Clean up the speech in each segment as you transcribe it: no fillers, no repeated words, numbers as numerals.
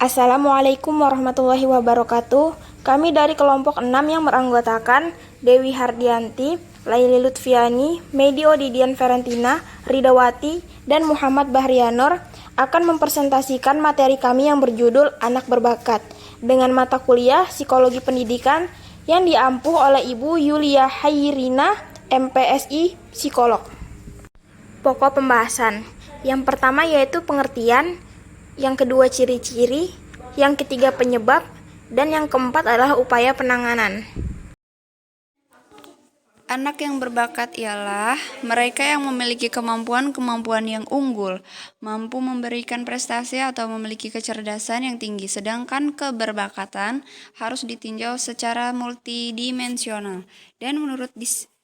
Assalamualaikum warahmatullahi wabarakatuh. Kami dari kelompok 6 yang beranggotakan Dewi Hardianti, Laili Lutfiani, Medi Odidian Ferentina, Ridawati, dan Muhammad Bahrianor akan mempresentasikan materi kami yang berjudul Anak Berbakat dengan mata kuliah Psikologi Pendidikan yang diampuh oleh Ibu Yulia Hairina, MPSI Psikolog. Pokok pembahasan. Yang pertama yaitu pengertian, yang kedua ciri-ciri, yang ketiga penyebab, dan yang keempat adalah upaya penanganan. Anak yang berbakat ialah mereka yang memiliki kemampuan-kemampuan yang unggul, mampu memberikan prestasi atau memiliki kecerdasan yang tinggi, sedangkan keberbakatan harus ditinjau secara multidimensional. Dan menurut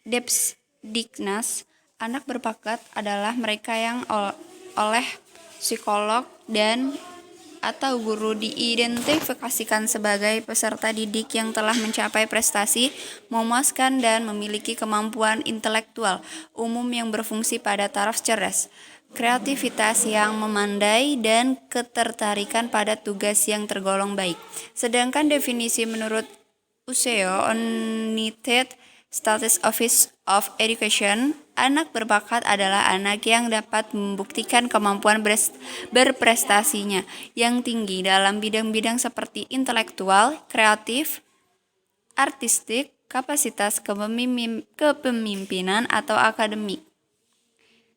Depsdiknas, anak berbakat adalah mereka yang oleh psikolog dan atau guru diidentifikasikan sebagai peserta didik yang telah mencapai prestasi memuaskan dan memiliki kemampuan intelektual umum yang berfungsi pada taraf cerdas, kreativitas yang memandai, dan ketertarikan pada tugas yang tergolong baik. Sedangkan definisi menurut USEO United States Office of Education, anak berbakat adalah anak yang dapat membuktikan kemampuan berprestasinya yang tinggi dalam bidang-bidang seperti intelektual, kreatif, artistik, kapasitas kepemimpinan, atau akademik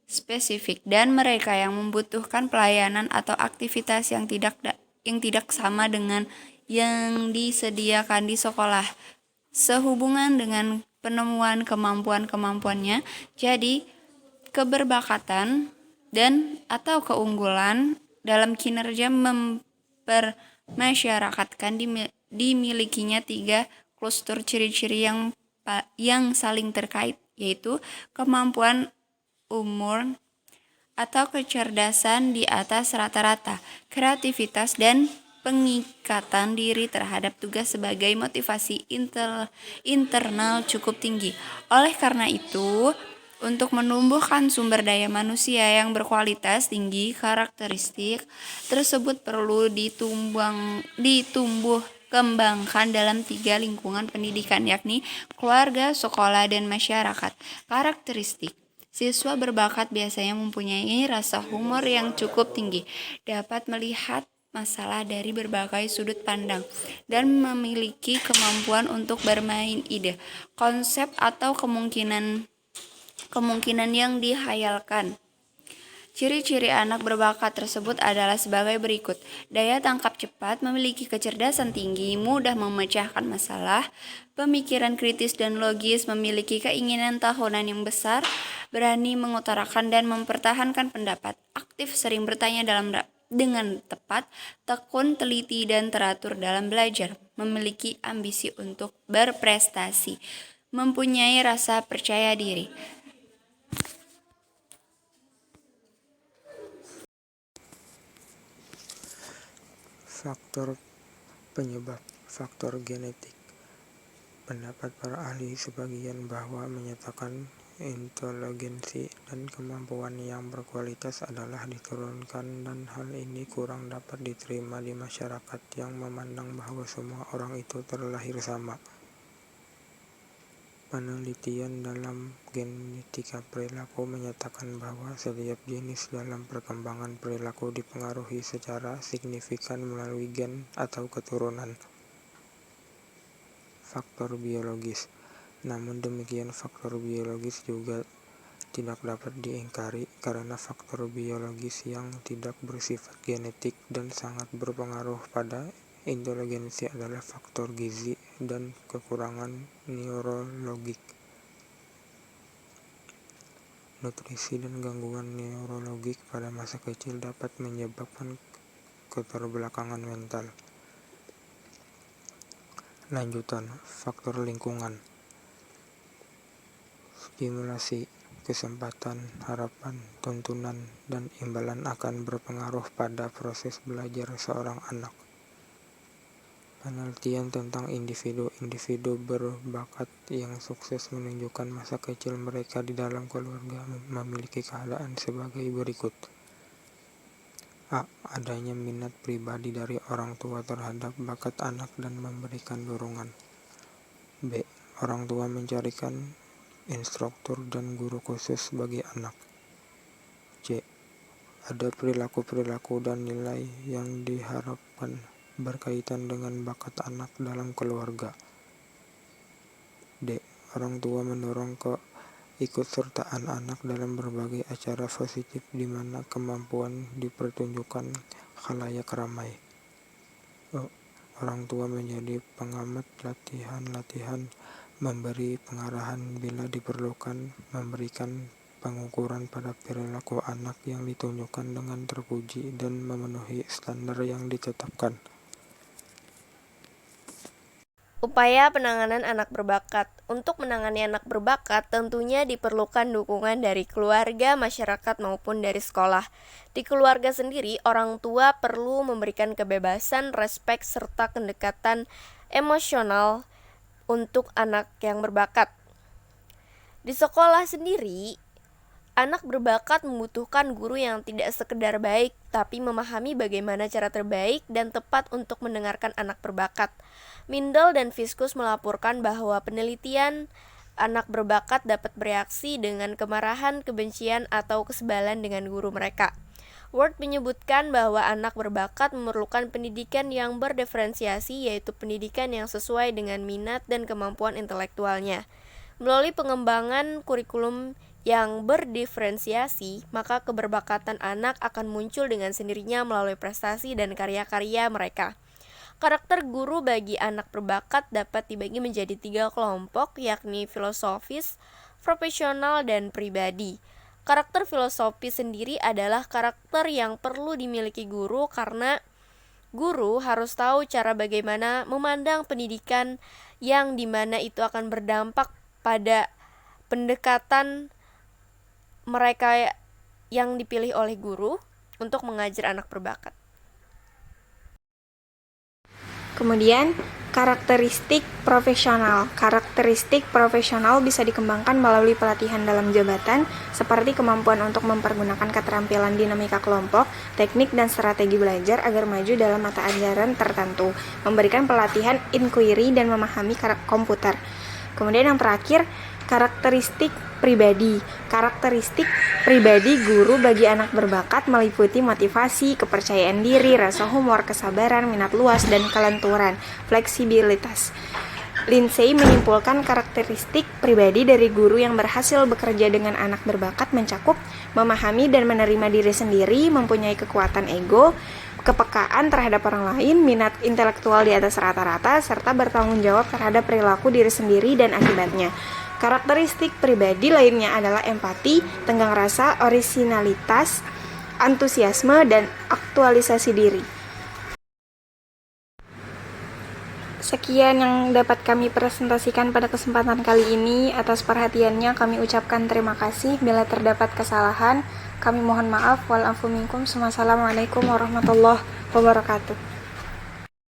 spesifik, dan mereka yang membutuhkan pelayanan atau aktivitas yang tidak sama dengan yang disediakan di sekolah sehubungan dengan penemuan kemampuan-kemampuannya. Jadi, keberbakatan dan atau keunggulan dalam kinerja mempermasyarakatkan dimilikinya 3 kluster ciri-ciri yang saling terkait, yaitu kemampuan umur atau kecerdasan di atas rata-rata, kreativitas, dan pengikatan diri terhadap tugas sebagai motivasi internal cukup tinggi. Oleh karena itu, untuk menumbuhkan sumber daya manusia yang berkualitas tinggi, karakteristik tersebut perlu ditumbuh kembangkan dalam 3 lingkungan pendidikan, yakni keluarga, sekolah, dan masyarakat. Karakteristik siswa berbakat biasanya mempunyai rasa humor yang cukup tinggi, dapat melihat masalah dari berbagai sudut pandang, dan memiliki kemampuan untuk bermain ide, konsep, atau kemungkinan yang dihayalkan. Ciri-ciri anak berbakat tersebut adalah sebagai berikut. Daya tangkap cepat, memiliki kecerdasan tinggi, mudah memecahkan masalah, pemikiran kritis dan logis, memiliki keinginan tahunan yang besar, berani mengutarakan dan mempertahankan pendapat, aktif, sering bertanya dengan tepat, tekun, teliti, dan teratur dalam belajar, memiliki ambisi untuk berprestasi, mempunyai rasa percaya diri. Faktor penyebab, faktor genetik. Pendapat para ahli sebagian bahwa menyatakan inteligensi dan kemampuan yang berkualitas adalah diturunkan, dan hal ini kurang dapat diterima di masyarakat yang memandang bahwa semua orang itu terlahir sama. Penelitian dalam genetika perilaku menyatakan bahwa setiap jenis dalam perkembangan perilaku dipengaruhi secara signifikan melalui gen atau keturunan. Faktor biologis. Namun demikian, faktor biologis juga tidak dapat diingkari karena faktor biologis yang tidak bersifat genetik dan sangat berpengaruh pada inteligensi adalah faktor gizi dan kekurangan neurologik. Nutrisi dan gangguan neurologik pada masa kecil dapat menyebabkan keterbelakangan mental. Lanjutan, faktor lingkungan. Stimulasi, kesempatan, harapan, tuntunan, dan imbalan akan berpengaruh pada proses belajar seorang anak. Penelitian tentang individu-individu berbakat yang sukses menunjukkan masa kecil mereka di dalam keluarga memiliki keadaan sebagai berikut. A. Adanya minat pribadi dari orang tua terhadap bakat anak dan memberikan dorongan. B. Orang tua mencarikan instruktur dan guru khusus bagi anak. C. Ada perilaku-perilaku dan nilai yang diharapkan berkaitan dengan bakat anak dalam keluarga. D. Orang tua mendorong keikutsertaan anak dalam berbagai acara positif di mana kemampuan dipertunjukkan khalayak ramai. E. Orang tua menjadi pengamat latihan-latihan, memberi pengarahan bila diperlukan, memberikan pengukuran pada perilaku anak yang ditunjukkan dengan terpuji dan memenuhi standar yang ditetapkan. Upaya penanganan anak berbakat. Untuk menangani anak berbakat, tentunya diperlukan dukungan dari keluarga, masyarakat, maupun dari sekolah. Di keluarga sendiri, orang tua perlu memberikan kebebasan, respek, serta kedekatan emosional untuk anak yang berbakat. Di sekolah sendiri, anak berbakat membutuhkan guru yang tidak sekedar baik, tapi memahami bagaimana cara terbaik dan tepat untuk mendengarkan anak berbakat. Mindel dan Fiskus melaporkan bahwa penelitian anak berbakat dapat bereaksi dengan kemarahan, kebencian, atau kesebalan dengan guru mereka. Ward menyebutkan bahwa anak berbakat memerlukan pendidikan yang berdiferensiasi, yaitu pendidikan yang sesuai dengan minat dan kemampuan intelektualnya. Melalui pengembangan kurikulum yang berdiferensiasi, maka keberbakatan anak akan muncul dengan sendirinya melalui prestasi dan karya-karya mereka. Karakter guru bagi anak berbakat dapat dibagi menjadi 3 kelompok, yakni filosofis, profesional, dan pribadi. Karakter filosofis sendiri adalah karakter yang perlu dimiliki guru karena guru harus tahu cara bagaimana memandang pendidikan yang dimana itu akan berdampak pada pendekatan mereka yang dipilih oleh guru untuk mengajar anak berbakat. Kemudian, karakteristik profesional. Karakteristik profesional bisa dikembangkan melalui pelatihan dalam jabatan, seperti kemampuan untuk mempergunakan keterampilan dinamika kelompok, teknik dan strategi belajar agar maju dalam mata ajaran tertentu, memberikan pelatihan inquiry dan memahami komputer. Kemudian yang terakhir, karakteristik pribadi. Karakteristik pribadi guru bagi anak berbakat meliputi motivasi, kepercayaan diri, rasa humor, kesabaran, minat luas, dan kelenturan, fleksibilitas. Lindsay menyimpulkan karakteristik pribadi dari guru yang berhasil bekerja dengan anak berbakat mencakup memahami dan menerima diri sendiri, mempunyai kekuatan ego, kepekaan terhadap orang lain, minat intelektual di atas rata-rata, serta bertanggung jawab terhadap perilaku diri sendiri dan akibatnya. Karakteristik pribadi lainnya adalah empati, tenggang rasa, orisinalitas, antusiasme, dan aktualisasi diri. Sekian yang dapat kami presentasikan pada kesempatan kali ini. Atas perhatiannya kami ucapkan terima kasih. Bila terdapat kesalahan, kami mohon maaf. Wal afu minkum. Wassalamualaikum warahmatullahi wabarakatuh.